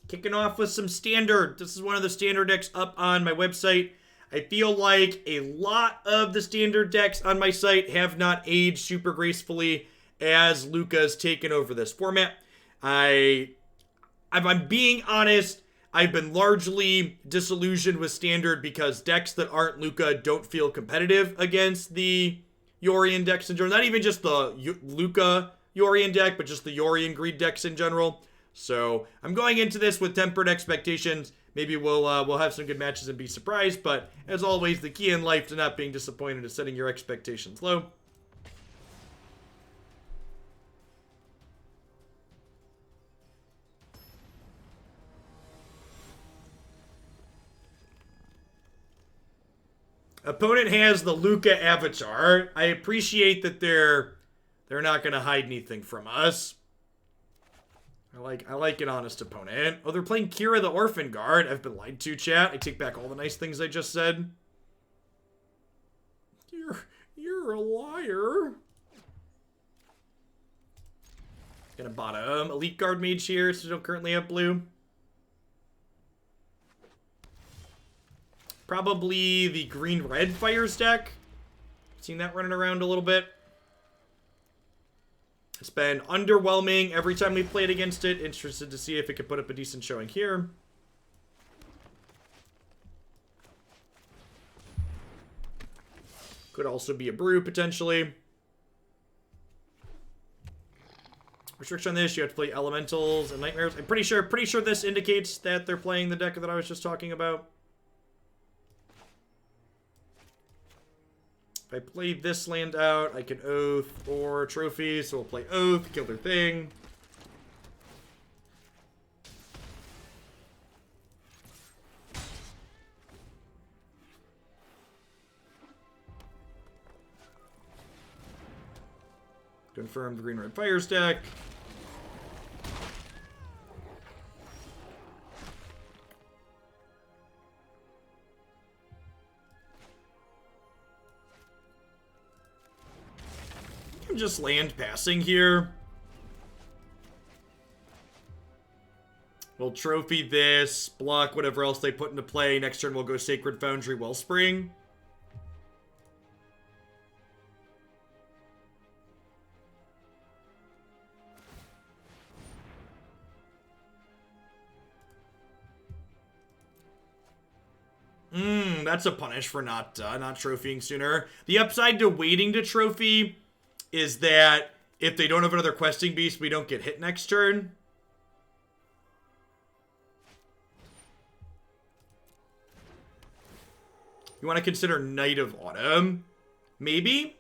Kicking off with some standard. This is one of the standard decks up on my website. I feel like a lot of the standard decks on my site have not aged super gracefully as Luca's taken over this format. If I'm being honest, I've been largely disillusioned with standard because decks that aren't Luca don't feel competitive against the Yorion decks in general. Not even just the Luca Yorion deck, but just the Yorion Greed decks in general. So I'm going into this with tempered expectations. Maybe we'll have some good matches and be surprised. But as always, the key in life to not being disappointed is setting your expectations low. Opponent has the Luca avatar. I appreciate that they're not going to hide anything from us. I like an honest opponent. Oh, they're playing Kira the Orphan Guard. I've been lied to, chat. I take back all the nice things I just said. You're a liar. Gonna bottom Elite Guard Mage here, so we don't currently have blue. Probably the green-red Fires deck. Seen that running around a little bit. It's been underwhelming every time we played against it. Interested to see if it could put up a decent showing here. Could also be a brew, potentially. Restriction on this, you have to play Elementals and Nightmares. I'm pretty sure this indicates that they're playing the deck that I was just talking about. If I play this land out, I can Oath or Trophy, so we'll play Oath, kill their thing. Confirm the green-red Fires deck. Just land passing here. We'll trophy this, block whatever else they put into play. Next turn we'll go Sacred Foundry, Wellspring. That's a punish for not trophying sooner. The upside to waiting to trophy is that if they don't have another questing beast, we don't get hit next turn. You want to consider Knight of Autumn? Maybe?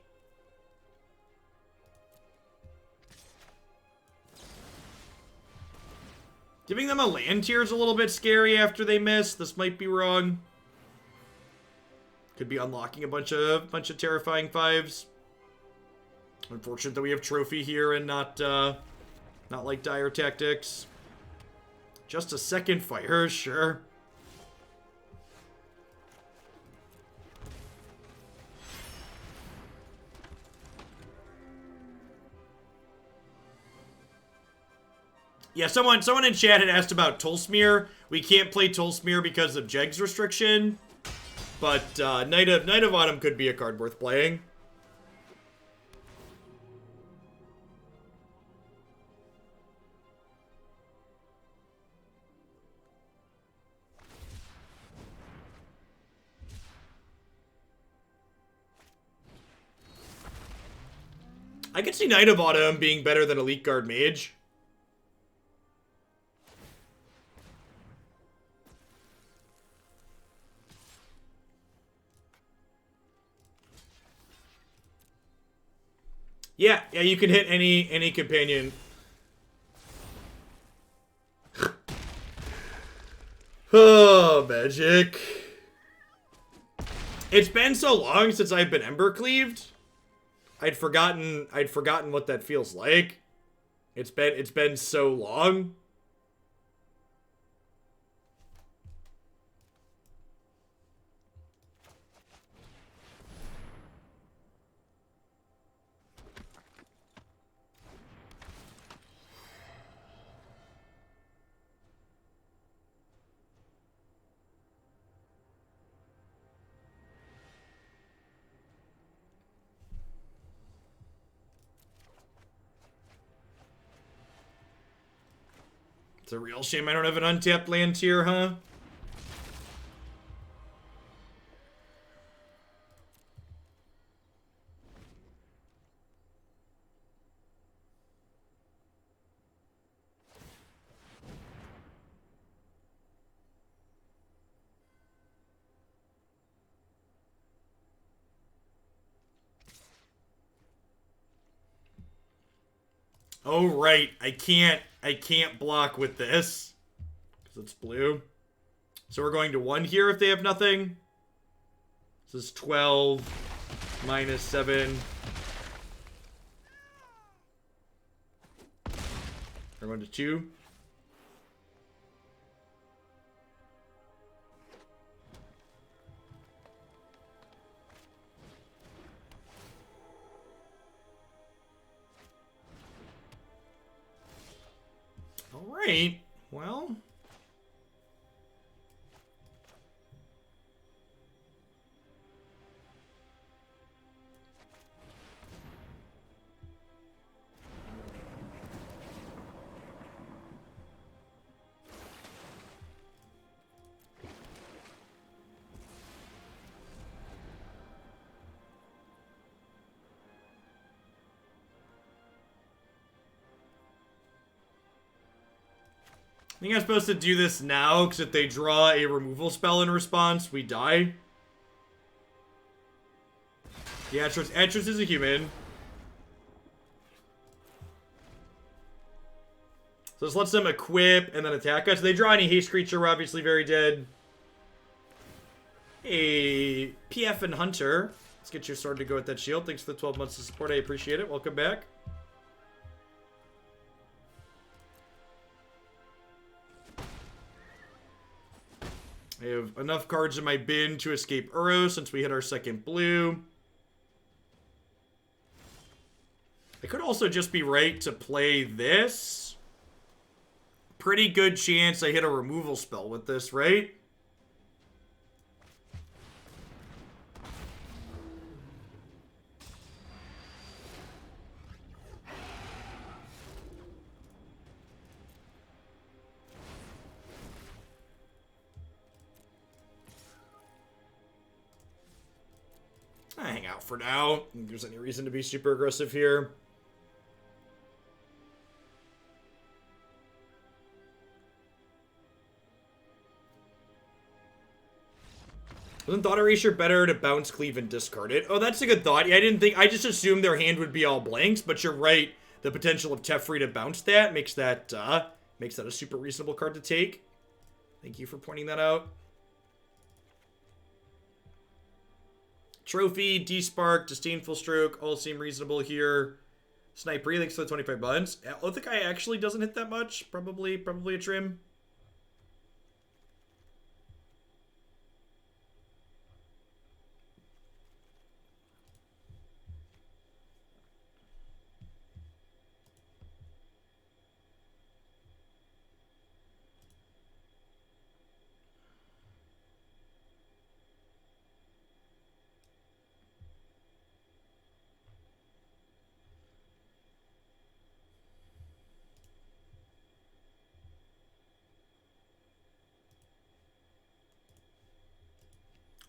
Giving them a land tier is a little bit scary after they miss. This might be wrong. Could be unlocking a bunch of terrifying fives. Unfortunate that we have trophy here and not like Dire Tactics. Just a second fire, sure. Yeah, someone in chat had asked about Tolsmere. We can't play Tolsmere because of Jeg's restriction. But Knight of Autumn could be a card worth playing. I could see Knight of Autumn being better than Elite Guard Mage. Yeah, you can hit any companion. Oh, magic. It's been so long since I've been Ember Cleaved. I'd forgotten what that feels like. It's been so long. It's a real shame I don't have an untapped land here, huh? Oh, right. I can't block with this. Because it's blue. So we're going to 1 here if they have nothing. This is 12 minus 7. We're going to 2. Alright, well. I think I'm supposed to do this now, because if they draw a removal spell in response, we die. Yeah, Atris is a human. So this lets them equip and then attack us. If they draw any haste creature, we're obviously very dead. Hey, PF and Hunter. Let's get your sword to go with that shield. Thanks for the 12 months of support. I appreciate it. Welcome back. I have enough cards in my bin to escape Uro since we hit our second blue. I could also just be right to play this. Pretty good chance I hit a removal spell with this, right? I hang out for now. I don't think there's any reason to be super aggressive here. Isn't Thought Erasure better to bounce, cleave, and discard it? Oh, that's a good thought. Yeah, I just assumed their hand would be all blanks, but you're right. The potential of Teferi to bounce that makes that a super reasonable card to take. Thank you for pointing that out. Trophy, Despark, Disdainful Stroke, all seem reasonable here. Sniper, thanks for the 25 bucks. Oh, the guy actually doesn't hit that much. Probably a trim.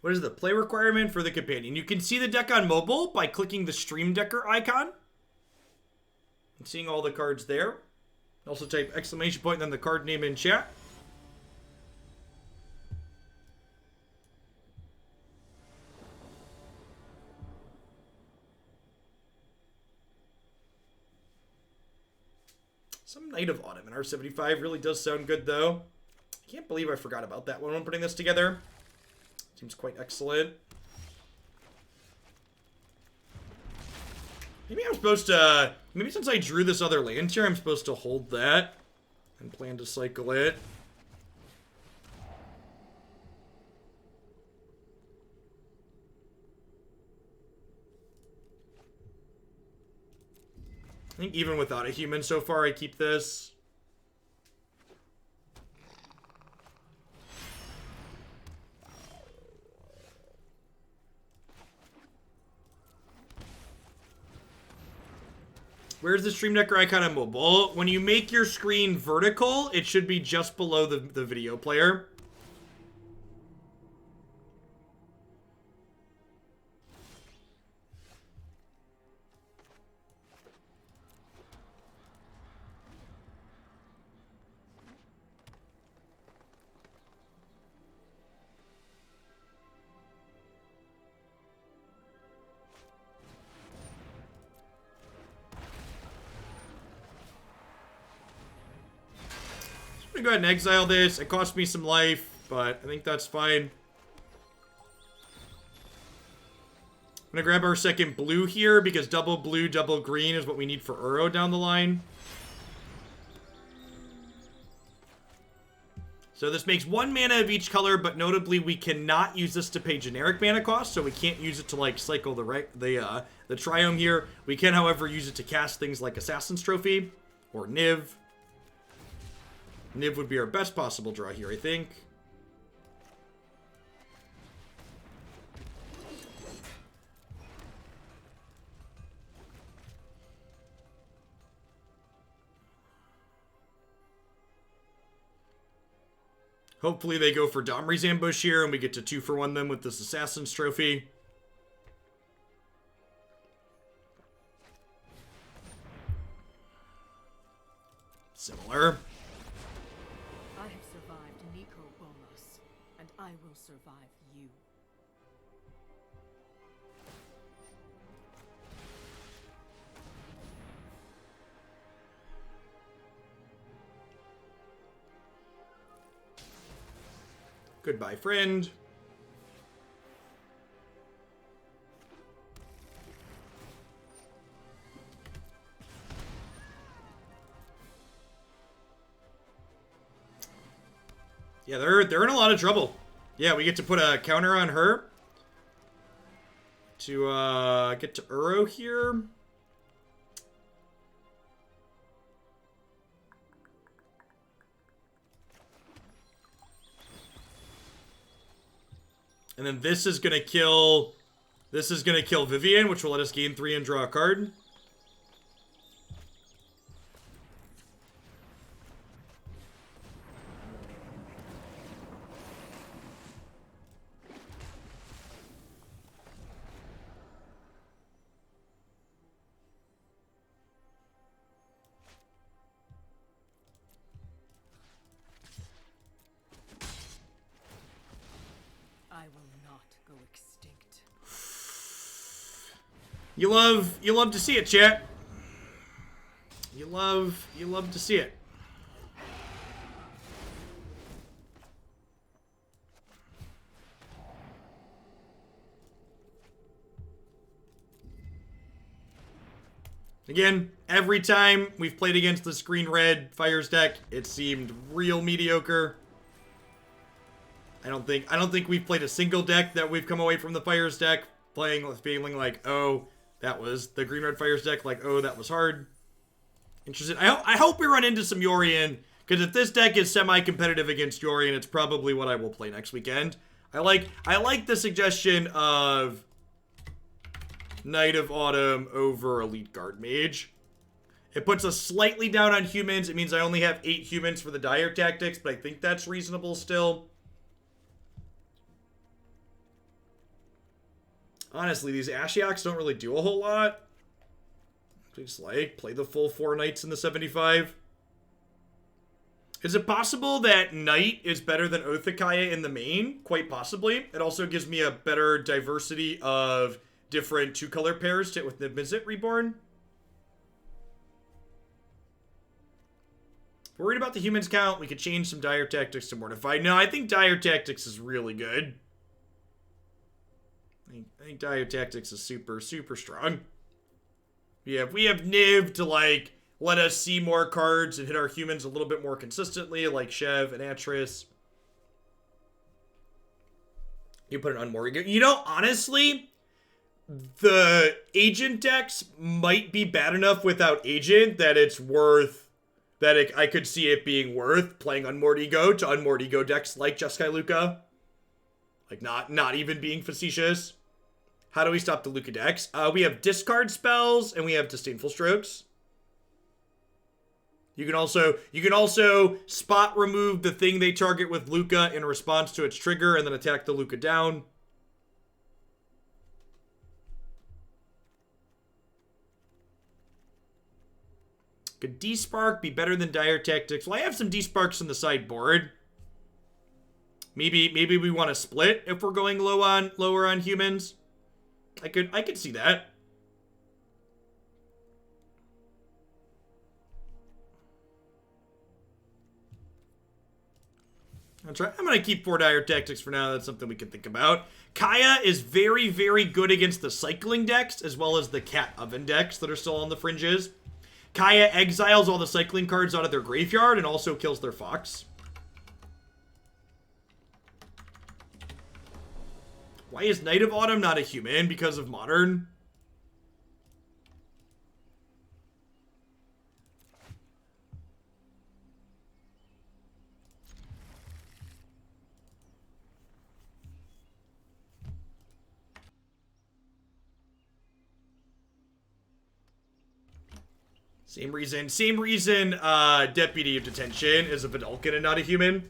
What is the play requirement for the companion? You can see the deck on mobile by clicking the Stream Decker icon and seeing all the cards there. Also type exclamation point and then the card name in chat. Some Knight of Autumn in R75 really does sound good, though. I can't believe I forgot about that one when putting this together. Seems quite excellent. Maybe I'm supposed to... Maybe since I drew this other land here, I'm supposed to hold that and plan to cycle it. I think even without a human so far, I keep this. Where's the stream deck icon on mobile? When you make your screen vertical, it should be just below the video player. I'm gonna go ahead and exile this. It cost me some life, but I think that's fine. I'm gonna grab our second blue here because double blue, double green is what we need for Uro down the line. So this makes 1 mana of each color, but notably we cannot use this to pay generic mana cost, so we can't use it to like cycle the Triome here. We can, however, use it to cast things like Assassin's Trophy or Niv. Niv would be our best possible draw here, I think. Hopefully they go for Domri's Ambush here and we get to 2-for-1 them with this Assassin's Trophy. Similar. I have survived Nico Bolas, and I will survive you. Goodbye, friend. Yeah, they're in a lot of trouble. Yeah, we get to put a counter on her to get to Uro here. And then this is gonna kill Vivian, which will let us gain 3 and draw a card. You love to see it, chat. You love to see it. Again, every time we've played against the Green Red Fires deck, it seemed real mediocre. I don't think we've played a single deck that we've come away from the Fires deck feeling like, oh, that was the Green Red Fires deck, like, oh, that was hard. Interesting. I hope we run into some Yorion, because if this deck is semi-competitive against Yorion, it's probably what I will play next weekend. I like the suggestion of Knight of Autumn over Elite Guard Mage. It puts us slightly down on humans. It means I only have 8 humans for the dire tactics, but I think that's reasonable still. Honestly, these Ashioks don't really do a whole lot. Just like, play the full 4 Knights in the 75. Is it possible that Knight is better than Oathakaya in the main? Quite possibly. It also gives me a better diversity of different 2-color pairs with Niv-Mizzet Reborn. If we're worried about the humans count, we could change some dire tactics to Mortify. No, I think dire tactics is really good. I think dire tactics is super, super strong. Yeah, if we have Niv to, like, let us see more cards and hit our humans a little bit more consistently, like Chev and Atris. You put an Unmortigo. You know, honestly, the Agent decks might be bad enough without Agent that it's worth, I could see it being worth playing Unmortigo to Unmortigo decks like Jeskai Luka. Like, not even being facetious. How do we stop the Luka decks? We have discard spells, and we have Disdainful Strokes. You can also spot remove the thing they target with Luca in response to its trigger and then attack the Luca down. Could Despark be better than Dire Tactics? Well, I have some Desparks in the sideboard. Maybe we want to split if we're going lower on humans. I could see that. I'm going to keep 4 Dire Tactics for now. That's something we can think about. Kaya is very, very good against the cycling decks, as well as the Cat Oven decks that are still on the fringes. Kaya exiles all the cycling cards out of their graveyard and also kills their Fox. Why is Knight of Autumn not a human? Because of Modern? Same reason Deputy of Detention is a Vidalcan and not a human.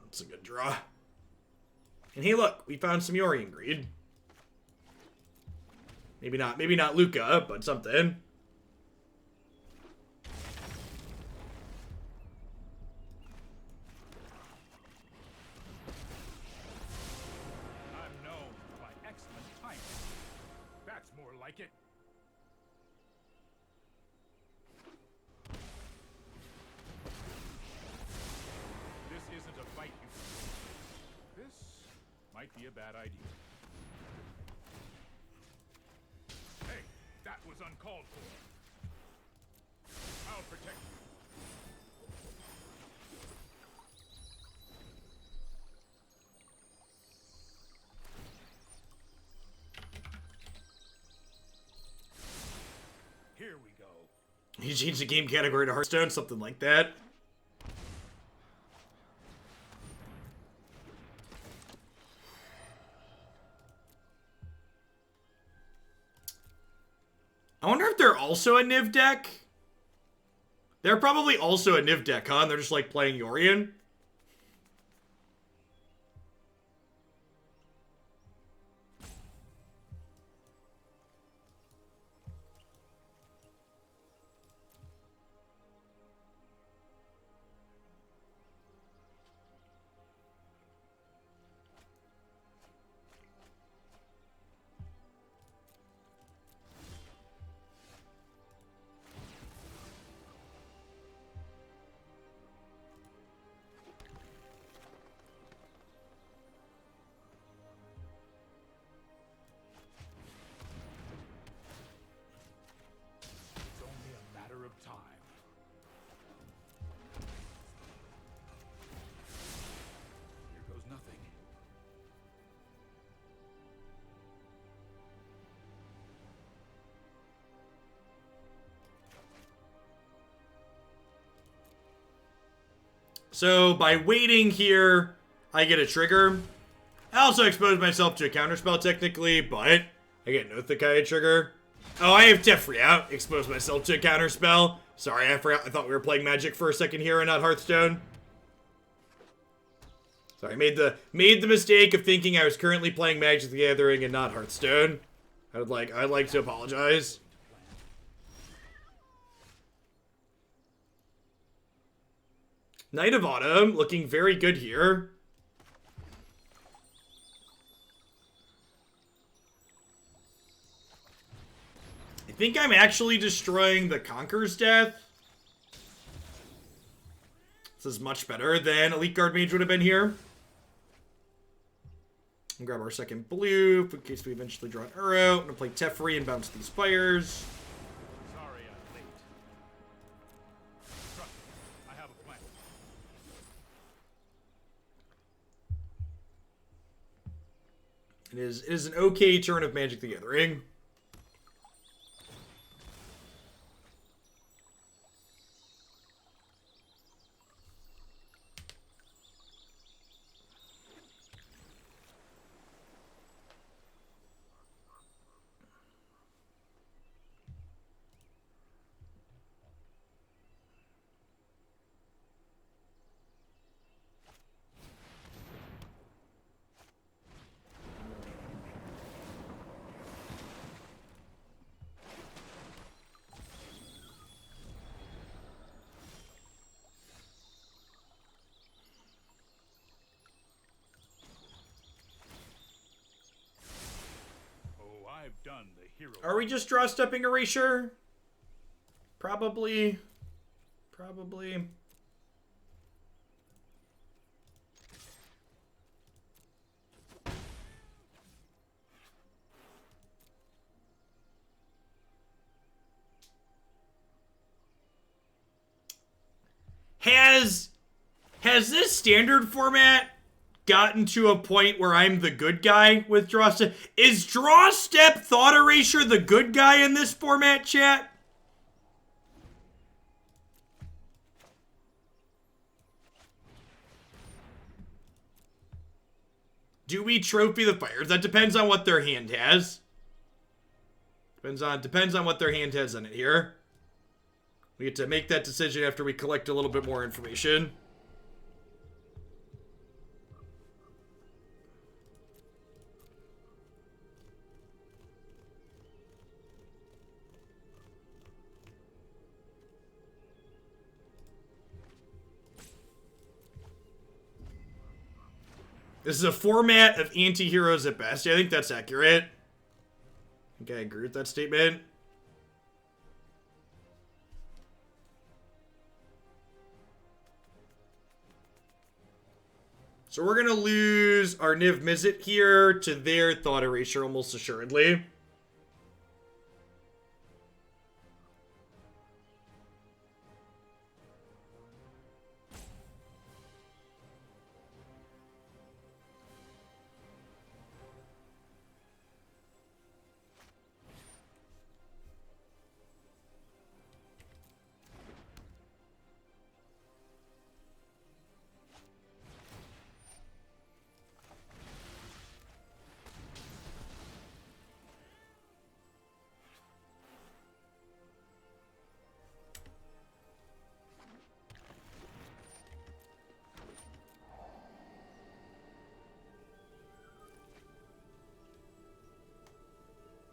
It's a good draw. And hey, look, we found some Yorian Greed. Maybe not Luca, but something. Be a bad idea. Hey, that was uncalled for. I'll protect you. Here we go. He changed the game category to Hearthstone, something like that. I wonder if they're also a Niv deck? They're probably also a Niv deck, huh? And they're just like playing Yorian. So by waiting here, I get a trigger. I also expose myself to a counterspell technically, but I get no Thakaya trigger. Oh, I have Teferi out. Expose myself to a counterspell. Sorry, I forgot. I thought we were playing Magic for a second here and not Hearthstone. Sorry, I made the mistake of thinking I was currently playing Magic the Gathering and not Hearthstone. I'd like to apologize. Knight of Autumn, looking very good here. I think I'm actually destroying the Conqueror's Death. This is much better than Elite Guard Mage would have been here. And grab our second blue, in case we eventually draw an Uro. I'm going to play Teferi and bounce these fires. It is an okay turn of Magic the Gathering. I've done the hero. Are we just draw stepping Erasure? Probably. Probably. Has this standard format gotten to a point where I'm the good guy with draw step? Is draw step Thought Erasure the good guy in this format, chat? Do we trophy the fires? That depends on what their hand has. Depends on what their hand has in it here. We get to make that decision after we collect a little bit more information. This is a format of anti-heroes at best. Yeah, I think that's accurate. I think I agree with that statement. So we're going to lose our Niv-Mizzet here to their Thought Erasure almost assuredly.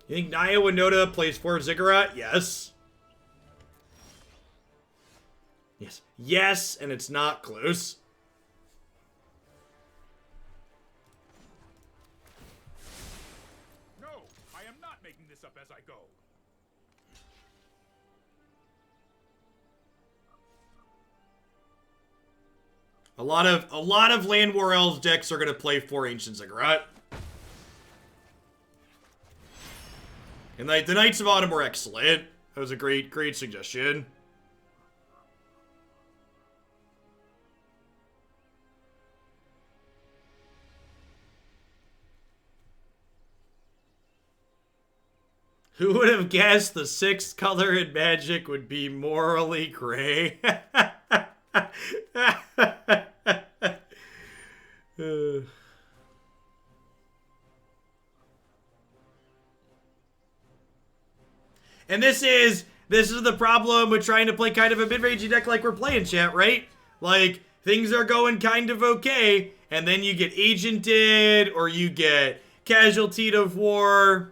You think Naya Winota plays for Ziggurat? Yes. Yes. Yes, and it's not close. No, I am not making this up as I go. A lot of Land War Elves decks are gonna play for Ancient Ziggurat. And the Knights of Autumn were excellent. That was a great suggestion. Who would have guessed the sixth color in Magic would be morally gray? And this is the problem with trying to play kind of a mid-rangey deck like we're playing, chat, right? Like, things are going kind of okay, and then you get Agented, or you get Casualtied of War.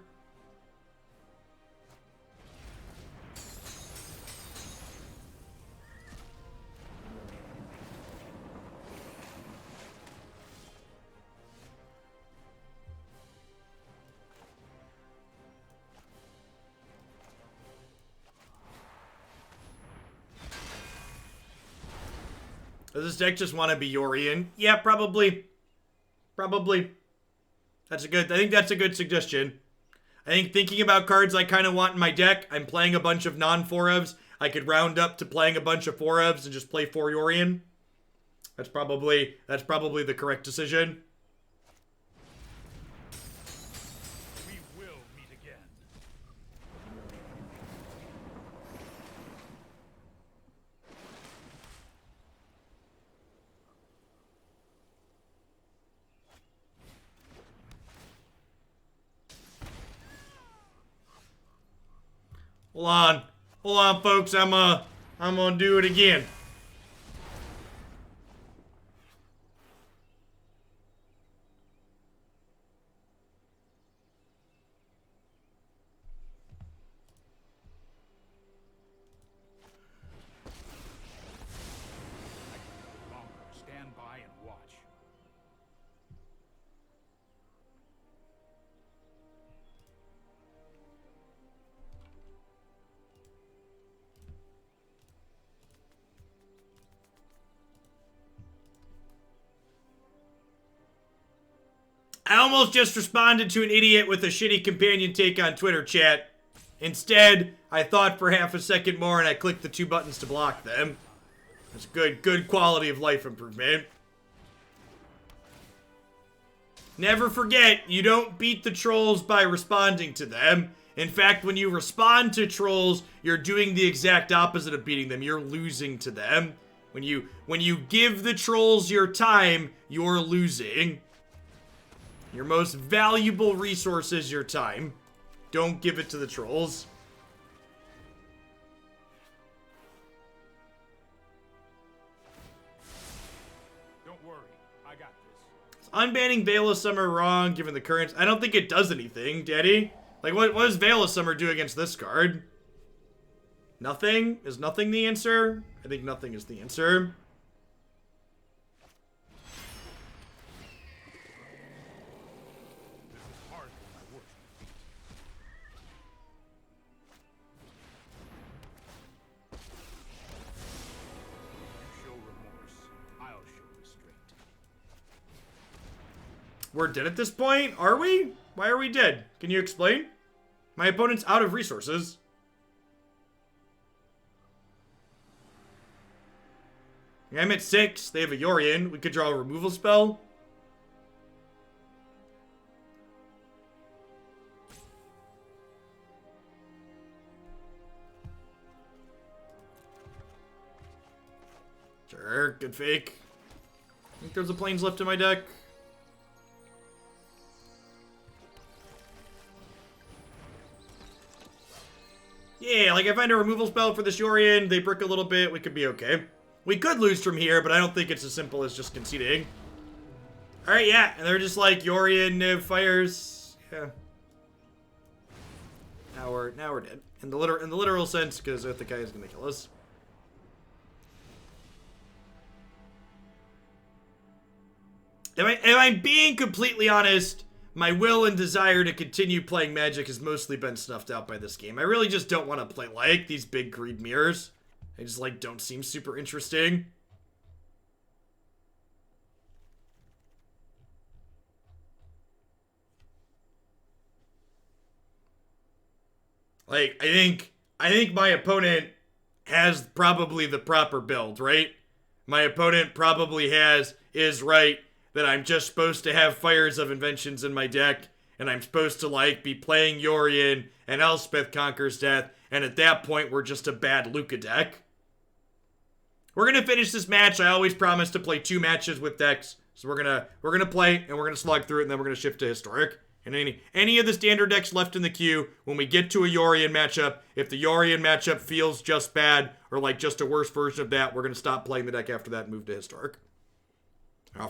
Does this deck just want to be Yorian? Yeah, probably. Probably. I think that's a good suggestion. I think thinking about cards I kind of want in my deck, I'm playing a bunch of non-4-ofs. I could round up to playing a bunch of 4-ofs and just play 4 Yorian. That's probably the correct decision. We will meet again. Hold on, folks. I'm gonna do it again. Stand by and watch. I almost just responded to an idiot with a shitty companion take on Twitter chat. Instead, I thought for half a second more and I clicked the 2 buttons to block them. That's good quality of life improvement. Never forget, you don't beat the trolls by responding to them. In fact, when you respond to trolls, you're doing the exact opposite of beating them. You're losing to them. When you give the trolls your time, you're losing. Your most valuable resource is your time. Don't give it to the trolls. Don't worry, I got this. Is unbanning Veil of Summer wrong, given the currents? I don't think it does anything, Daddy. Like, what does Veil of Summer do against this card? Nothing? Is nothing the answer? I think nothing is the answer. This is hard for my worst defeat. You show remorse, I'll show restraint. We're dead at this point? Are we? Why are we dead? Can you explain? My opponent's out of resources. I'm at 6. They have a Yorion. We could draw a removal spell. Sure, good fake. I think there's a planes left in my deck. Yeah, like if I find a removal spell for this Yorion, they brick a little bit, we could be okay. We could lose from here, but I don't think it's as simple as just conceding. Alright, yeah, and they're just like Yorion, Niv, fires. Yeah. Now we're dead. In the literal sense, because Uthaka is gonna kill us. If I'm being completely honest, my will and desire to continue playing Magic has mostly been snuffed out by this game. I really just don't want to play like these big greed mirrors. They just like don't seem super interesting. Like, I think my opponent has probably the proper build, right? My opponent probably is right that I'm just supposed to have Fires of Inventions in my deck, and I'm supposed to, like, be playing Yorion and Elspeth Conquers Death, and at that point, we're just a bad Luca deck. We're gonna finish this match. I always promise to play 2 matches with decks, so we're gonna play, and we're gonna slog through it, and then we're gonna shift to Historic. And any of the standard decks left in the queue, when we get to a Yorion matchup, if the Yorion matchup feels just bad, or like just a worse version of that, we're gonna stop playing the deck after that and move to Historic. I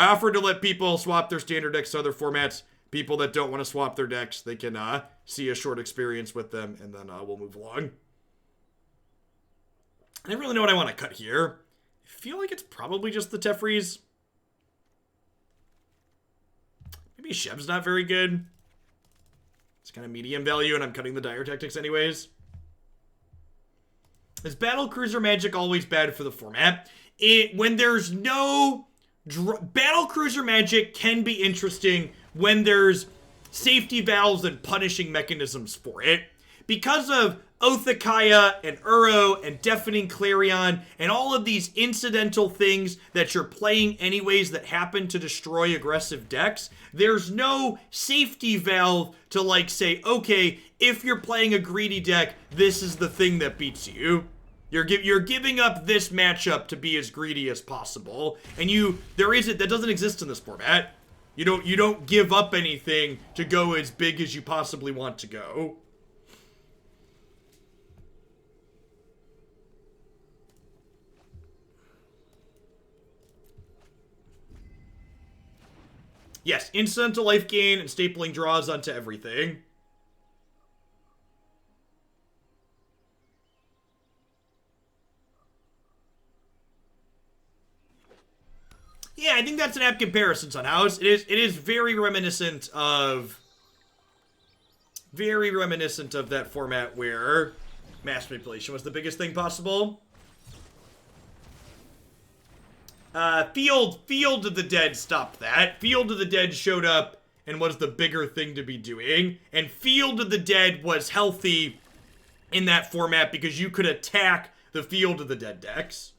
offered to let people swap their standard decks to other formats. People that don't want to swap their decks, they can see a short experience with them, and then we'll move along. I don't really know what I want to cut here. I feel like it's probably just the Teferis. Maybe Shev's not very good. It's kind of medium value, and I'm cutting the Dire Tactics anyways. Is Battle Cruiser Magic always bad for the format? When there's no... Battle Cruiser Magic can be interesting when there's safety valves and punishing mechanisms for it. Because of Othakaya and Uro and Deafening Clarion and all of these incidental things that you're playing anyways that happen to destroy aggressive decks, there's no safety valve to like say, okay, if you're playing a greedy deck, this is the thing that beats you. You're giving up this matchup to be as greedy as possible, and that doesn't exist in this format. You don't give up anything to go as big as you possibly want to go. Yes, incidental life gain and stapling draws onto everything. Yeah, I think that's an apt comparison, Sunhouse. It is very reminiscent of that format where mass manipulation was the biggest thing possible. Field of the Dead stopped that. Field of the Dead showed up and was the bigger thing to be doing. And Field of the Dead was healthy in that format because you could attack the Field of the Dead decks.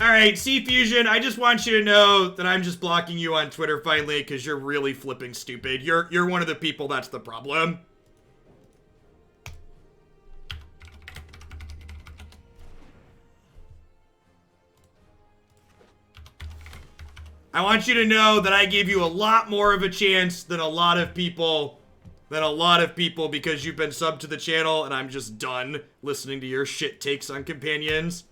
Alright, C-Fusion, I just want you to know that I'm just blocking you on Twitter finally because you're really flipping stupid. You're one of the people that's the problem. I want you to know that I gave you a lot more of a chance than a lot of people because you've been subbed to the channel and I'm just done listening to your shit takes on companions.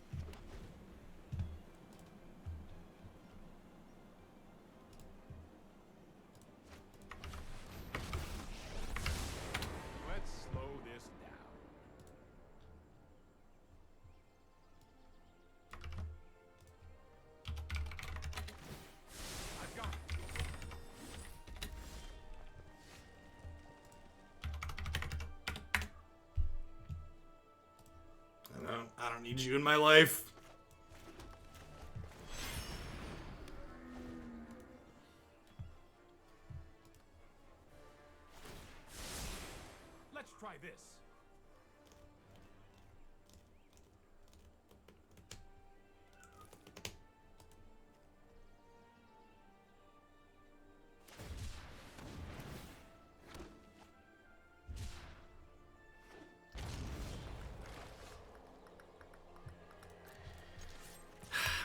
Let's slow this down. I've got it. I don't need you in my life. Let's try this.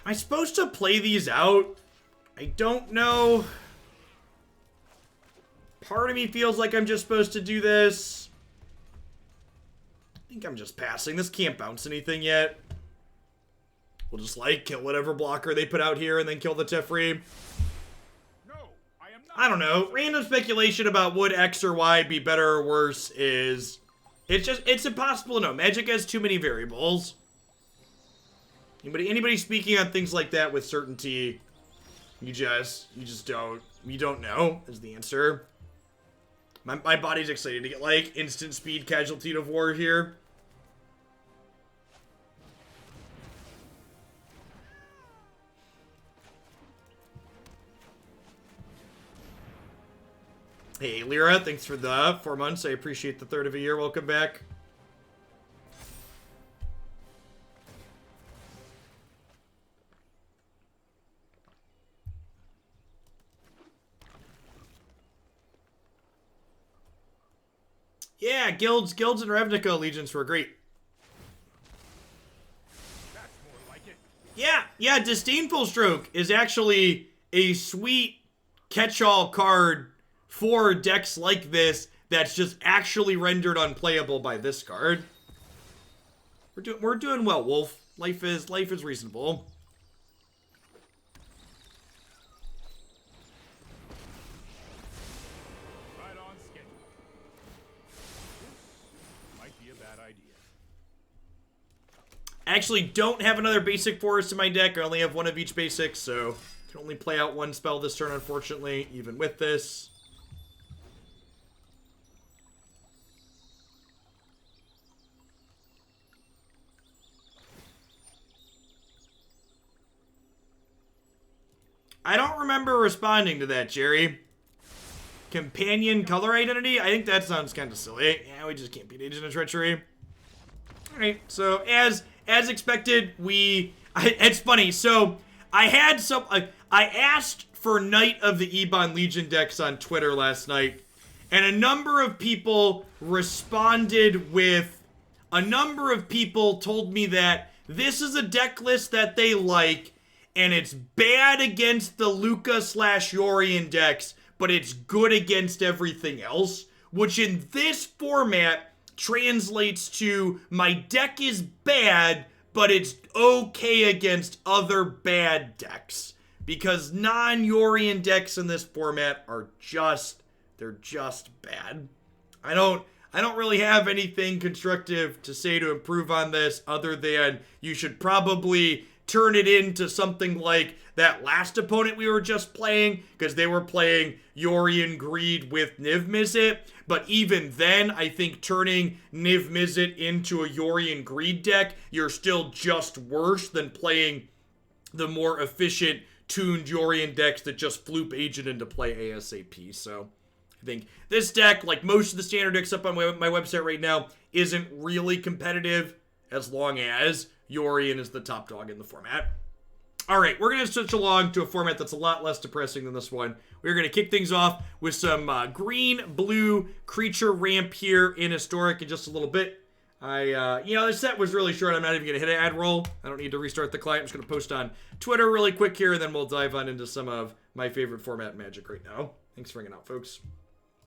Am I supposed to play these out? I don't know. Part of me feels like I'm just supposed to do this. I think I'm just passing. This can't bounce anything yet. We'll just, like, kill whatever blocker they put out here and then kill the Teferi. No, I am not. I don't know. Random speculation about would X or Y be better or worse is... It's impossible to know. Magic has too many variables. Anybody speaking on things like that with certainty, you don't know, is the answer. My body's excited to get, like, instant speed Casualty of War here. Hey, Lyra, thanks for the 4 months. I appreciate the third of a year. Welcome back. Yeah, guilds and Ravnica allegiance were great. That's more like it. Yeah, Disdainful Stroke is actually a sweet catch-all card for decks like this that's just actually rendered unplayable by this card. We're doing well, Wolf. Life is reasonable. Right on schedule. This might be a bad idea. I actually don't have another basic forest in my deck. I only have one of each basic, so I can only play out one spell this turn, unfortunately, even with this. I don't remember responding to that, Jerry. Companion color identity? I think that sounds kind of silly. Yeah, we just can't beat Agent of Treachery. Alright, so as expected, it's funny, so I asked for Knight of the Ebon Legion decks on Twitter last night, and a number of people responded with, a number of people told me that this is a deck list that they like, and it's bad against the Luca/Yorion decks, but it's good against everything else, which in this format translates to my deck is bad, but it's okay against other bad decks. Because non-Yorion decks in this format are they're just bad. I don't really have anything constructive to say to improve on this other than you should probably turn it into something like that last opponent we were just playing, because they were playing Yorion Greed with Niv-Mizzet. But even then, I think turning Niv-Mizzet into a Yorion Greed deck, you're still just worse than playing the more efficient tuned Yorion decks that just floop agent into play ASAP. So I think this deck, like most of the standard decks up on my website right now, isn't really competitive as long as Yorion is the top dog in the format. All right, we're going to switch along to a format that's a lot less depressing than this one. We're going to kick things off with some green-blue creature ramp here in Historic in just a little bit. This set was really short. I'm not even going to hit an ad roll. I don't need to restart the client. I'm just going to post on Twitter really quick here, and then we'll dive on into some of my favorite format Magic right now. Thanks for hanging out, folks.